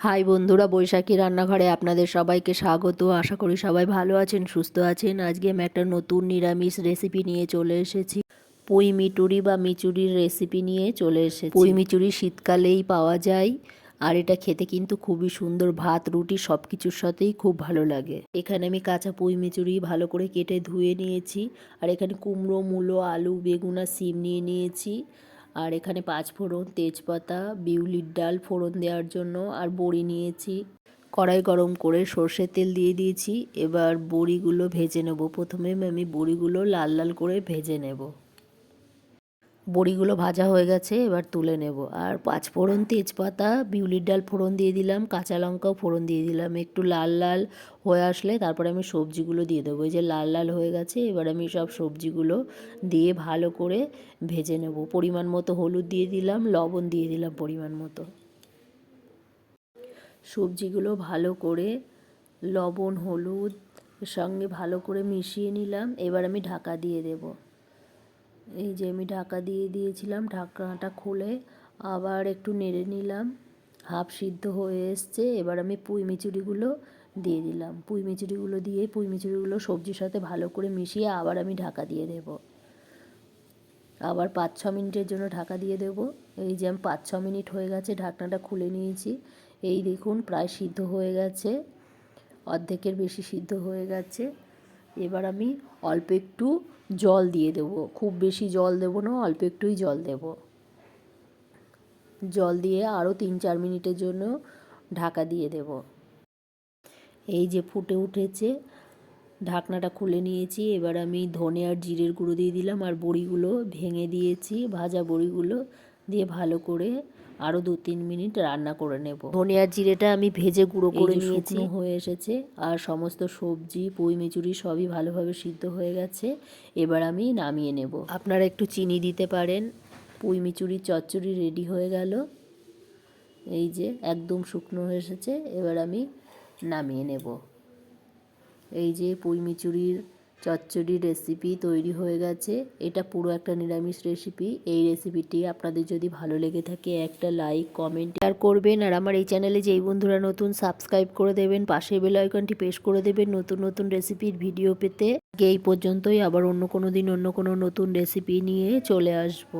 High বন্ধুরা, বৈশাখী রান্নাঘরে আপনাদের সবাইকে স্বাগত। আশা করি সবাই ভালো আছেন, সুস্থ আছেন। আজকে আমি একটা নতুন নিরামিষ রেসিপি নিয়ে চলে এসেছি। পুঁই মিটুরি বা মিচুরির রেসিপি নিয়ে চলে এসেছি। পুঁই মিচুরি শীতকালেই পাওয়া যায়, আর এটা খেতে কিন্তু খুবই সুন্দর, ভাত রুটি সব কিছুর সাথেই খুব ভালো লাগে। এখানে আমি কাঁচা পুঁই মিচুরি ভালো করে কেটে ধুয়ে নিয়েছি, আর এখানে কুমড়ো, মূলো, আলু, বেগুন আর শিম নিয়ে নিয়েছি। আর এখানে পাঁচফোড়ন, তেজপাতা, বিউলির ডাল ফোড়ন দেওয়ার জন্য, আর বড়ি নিয়েছি। কড়াই গরম করে সর্ষের তেল দিয়ে দিয়েছি। এবার বড়িগুলো ভেজে নেব। প্রথমে আমি বড়িগুলো লাল লাল করে ভেজে নেব। বড়িগুলো ভাজা হয়ে গেছে, এবার তুলে নেব। আর পাঁচফোড়ন, তেজপাতা, বিউলির ডাল ফোড়ন দিয়ে দিলাম, কাঁচা লঙ্কাও ফোড়ন দিয়ে দিলাম। একটু লাল লাল হয়ে আসলে তারপরে আমি সবজিগুলো দিয়ে দেবো। এই যে লাল লাল হয়ে গেছে, এবার আমি সব সবজিগুলো দিয়ে ভালো করে ভেজে নেব। পরিমাণ মতো হলুদ দিয়ে দিলাম, লবণ দিয়ে দিলাম পরিমাণ মতো। সবজিগুলো ভালো করে লবণ হলুদ সঙ্গে ভালো করে মিশিয়ে নিলাম। এবার আমি ঢাকা দিয়ে দেব। এই যে আমি ঢাকা দিয়ে দিয়েছিলাম, ঢাকনাটা খুলে আবার একটু নেড়ে নিলাম। হাফ সিদ্ধ হয়ে এসছে। এবার আমি পুঁই মিচুরিগুলো দিয়ে দিলাম। পুঁই মিচুরিগুলো দিয়ে পুঁই মিচুরিগুলো সবজির সাথে ভালো করে মিশিয়ে আবার আমি ঢাকা দিয়ে দেব। আবার 5-6 মিনিটের জন্য ঢাকা দিয়ে দেব। এই যে আমি 5-6 মিনিট হয়ে গেছে, ঢাকনাটা খুলে নিয়েছি। এই দেখুন প্রায় সিদ্ধ হয়ে গেছে, অর্ধেকের বেশি সিদ্ধ হয়ে গেছে। এবার আমি অল্প একটু জল দিয়ে দেবো। খুব বেশি জল দেবো না, অল্প একটুই জল দেব। জল দিয়ে আরও 3-4 মিনিটের জন্য ঢাকা দিয়ে দেব। এই যে ফুটে উঠেছে, ঢাকনাটা খুলে নিয়েছি। এবার আমি ধনে আর জিরের গুঁড়ো দিয়ে দিলাম, আর বড়িগুলো ভেঙে দিয়েছি, ভাজা বড়িগুলো দিয়ে ভালো করে আরও 2-3 মিনিট রান্না করে নেব। ধনে আর জিরেটা আমি ভেজে গুঁড়ো করে নিয়েছি। শুকনো হয়ে এসেছে, আর সমস্ত সবজি পুঁই মিচুরি সবই ভালোভাবে সিদ্ধ হয়ে গেছে। এবার আমি নামিয়ে নেব। আপনারা একটু চিনি দিতে পারেন। পুঁই মিচুরির চচ্চড়ি রেডি হয়ে গেল। এই যে একদম শুকনো হয়ে এসেছে, এবার আমি নামিয়ে নেব। এই যে পুঁই মিচুরির চচ্চড়ি রেসিপি তৈরি হয়ে গেছে। এটা পুরো একটা নিরামিষ রেসিপি। এই রেসিপিটি আপনাদের যদি ভালো লেগে থাকে একটা লাইক কমেন্ট শেয়ার করবেন। আর আমার এই চ্যানেলে যেই বন্ধুরা নতুন, সাবস্ক্রাইব করে দেবেন, পাশের বেল আইকনটি প্রেস করে দেবেন নতুন নতুন রেসিপির ভিডিও পেতে। এই পর্যন্তই, আবার অন্য কোনো দিন অন্য কোনো নতুন রেসিপি নিয়ে চলে আসবো।